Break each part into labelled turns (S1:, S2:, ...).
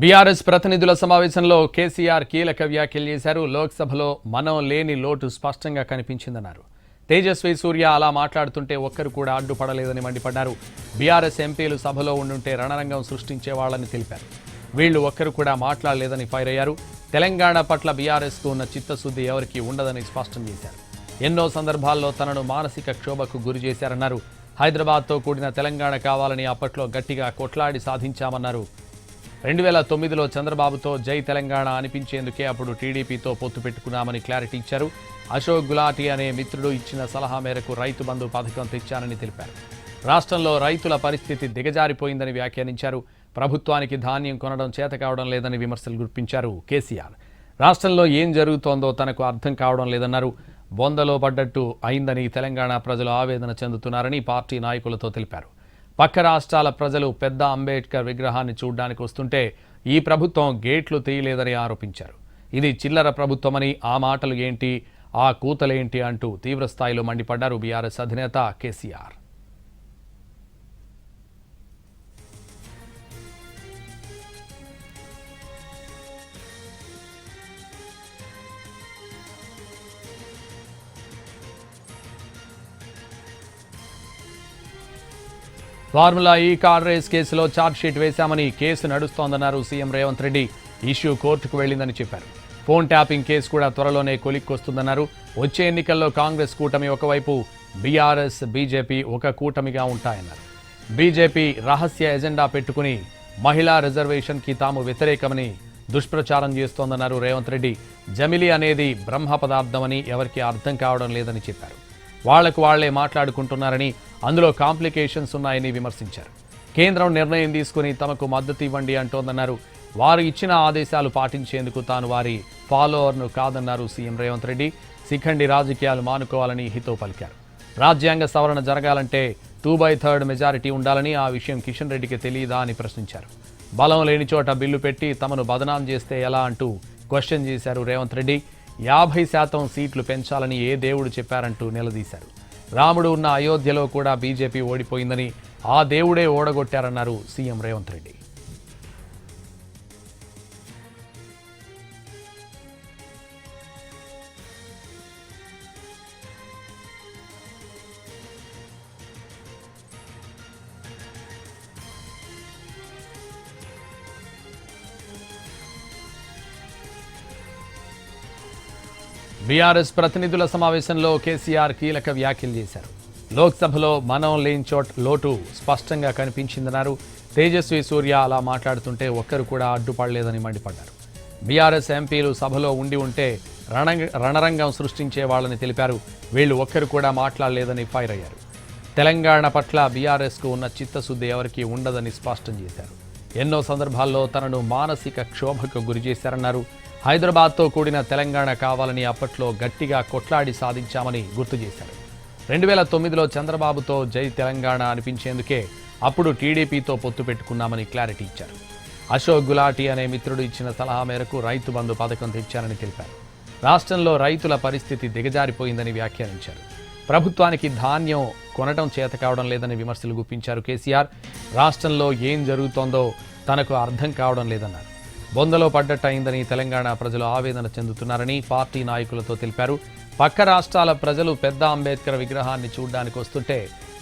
S1: BRS ప్రతినిధుల సమావేశంలో కేసీఆర్ కీలక వ్యాఖ్యలు చేశారు. లోక్సభలో మనం లేని లోటు స్పష్టంగా కనిపించిందన్నారు. తేజస్వి సూర్య అలా మాట్లాడుతుంటే ఒక్కరు కూడా అడ్డుపడలేదని మండిపడ్డారు. బీఆర్ఎస్ ఎంపీలు సభలో ఉండుంటే రణరంగం సృష్టించే వాళ్ళని తెలిపారు. వీళ్లు ఒక్కరు కూడా మాట్లాడలేదని ఫైర్ అయ్యారు. తెలంగాణ పట్ల బీఆర్ఎస్కు ఉన్న చిత్తశుద్ధి ఎవరికీ ఉండదని స్పష్టం చేశారు. ఎన్నో సందర్భాల్లో తనను మానసిక క్షోభకు గురి చేశారన్నారు. హైదరాబాద్తో కూడిన తెలంగాణ కావాలని అప్పట్లో గట్టిగా కొట్లాడి సాధించామన్నారు. 2009లో చంద్రబాబుతో జై తెలంగాణ అనిపించేందుకే అప్పుడు టీడీపీతో పొత్తు పెట్టుకున్నామని క్లారిటీ ఇచ్చారు. అశోక్ గులాటి అనే మిత్రుడు ఇచ్చిన సలహా మేరకు రైతు బంధు పథకం తెచ్చానని తెలిపారు. రాష్ట్రంలో రైతుల పరిస్థితి దిగజారిపోయిందని వ్యాఖ్యానించారు. ప్రభుత్వానికి ధాన్యం కొనడం చేత కావడం లేదని విమర్శలు గుర్పించారు కేసీఆర్. రాష్ట్రంలో ఏం జరుగుతోందో తనకు అర్థం కావడం లేదన్నారు. బొందలో పడ్డట్టు అయిందని తెలంగాణ ప్రజలు ఆవేదన చెందుతున్నారని పార్టీ నాయకులతో తెలిపారు. పక్క రాష్ట్రాల ప్రజలు పెద్ద అంబేద్కర్ విగ్రహాన్ని చూడ్డానికి వస్తుంటే ఈ ప్రభుత్వం గేట్లు తీయలేదని ఆరోపించారు. ఇది చిల్లర ప్రభుత్వమని, ఆ మాటలు ఏంటి, ఆ కూతలేంటి అంటూ తీవ్రస్థాయిలో మండిపడ్డారు బీఆర్ఎస్ అధినేత KCR. Formula E car race కేసులో ఛార్జ్షీట్ వేశామని, కేసు నడుస్తోందన్నారు సీఎం రేవంత్ రెడ్డి. ఇష్యూ కోర్టుకు వెళ్లిందని చెప్పారు. ఫోన్ ట్యాపింగ్ కేసు కూడా త్వరలోనే కొలిక్కొస్తుందన్నారు. వచ్చే ఎన్నికల్లో కాంగ్రెస్ కూటమి ఒకవైపు, బీఆర్ఎస్ బీజేపీ ఒక కూటమిగా ఉంటాయన్నారు. బీజేపీ రహస్య ఎజెండా పెట్టుకుని మహిళా రిజర్వేషన్కి తాము వ్యతిరేకమని దుష్ప్రచారం చేస్తోందన్నారు రేవంత్ రెడ్డి. జమిలీ అనేది బ్రహ్మ పదార్థమని ఎవరికి అర్థం కావడం లేదని చెప్పారు. వాళ్లకు వాళ్లే మాట్లాడుకుంటున్నారని, అందులో కాంప్లికేషన్స్ ఉన్నాయని విమర్శించారు. కేంద్రం నిర్ణయం తీసుకుని తమకు మద్దతు ఇవ్వండి అంటోందన్నారు. వారు ఇచ్చిన ఆదేశాలు పాటించేందుకు తాను వారి ఫాలోవర్ను కాదన్నారు సీఎం రేవంత్ రెడ్డి. శిఖండి రాజకీయాలు మానుకోవాలని హితో పలికారు. రాజ్యాంగ సవరణ జరగాలంటే 2/3 మెజారిటీ ఉండాలని, ఆ విషయం కిషన్ రెడ్డికి తెలియదా అని ప్రశ్నించారు. బలం లేని చోట బిల్లు పెట్టి తమను బదనాం చేస్తే ఎలా అంటూ క్వశ్చన్ చేశారు రేవంత్ రెడ్డి. 50% సీట్లు పెంచాలని ఏ దేవుడు చెప్పారంటూ నిలదీశారు. రాముడు ఉన్న అయోధ్యలో కూడా బీజేపీ ఓడిపోయిందని, ఆ దేవుడే ఓడగొట్టారన్నారు సీఎం రేవంత్ రెడ్డి. బీఆర్ఎస్ ప్రతినిధుల సమావేశంలో కేసీఆర్ కీలక వ్యాఖ్యలు చేశారు. లోక్సభలో మనం లేని లోటు స్పష్టంగా కనిపించిందన్నారు. తేజస్వి సూర్య అలా మాట్లాడుతుంటే ఒక్కరు కూడా అడ్డుపడలేదని మండిపడ్డారు. బీఆర్ఎస్ ఎంపీలు సభలో ఉంటే రణరంగం సృష్టించే వాళ్ళని తెలిపారు. వీళ్లు ఒక్కరు కూడా మాట్లాడలేదని ఫైర్ అయ్యారు. తెలంగాణ పట్ల బీఆర్ఎస్కు ఉన్న చిత్తశుద్ధి ఎవరికీ ఉండదని స్పష్టం చేశారు. ఎన్నో సందర్భాల్లో తనను మానసిక క్షోభకు గురి చేశారన్నారు. హైదరాబాద్తో కూడిన తెలంగాణ కావాలని అప్పట్లో గట్టిగా కొట్లాడి సాధించామని గుర్తు చేశారు. 2009లో చంద్రబాబుతో జై తెలంగాణ అనిపించేందుకే అప్పుడు టీడీపీతో పొత్తు పెట్టుకున్నామని క్లారిటీ ఇచ్చారు. అశోక్ గులాటి అనే మిత్రుడు ఇచ్చిన సలహా మేరకు రైతు బంధు పథకం తెచ్చానని తెలిపారు. రాష్ట్రంలో రైతుల పరిస్థితి దిగజారిపోయిందని వ్యాఖ్యానించారు. ప్రభుత్వానికి ధాన్యం కొనడం చేత కావడం లేదని విమర్శలు గుప్పించారు కేసీఆర్. రాష్ట్రంలో ఏం జరుగుతోందో తనకు అర్థం కావడం లేదన్నారు. బొందలో పడ్డట్టు అయిందని తెలంగాణ ప్రజలు ఆవేదన చెందుతున్నారని పార్టీ నాయకులతో తెలిపారు. పక్క రాష్ట్రాల ప్రజలు పెద్ద అంబేద్కర్ విగ్రహాన్ని చూడ్డానికి వస్తుంటే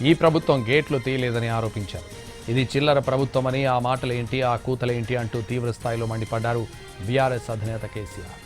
S1: ఈ ప్రభుత్వం గేట్లు తీయలేదని ఆరోపించారు. ఇది చిల్లర ప్రభుత్వమని, ఆ మాటలేంటి, ఆ కూతలేంటి అంటూ తీవ్రస్థాయిలో మండిపడ్డారు బీఆర్ఎస్ అధినేత కేసీఆర్.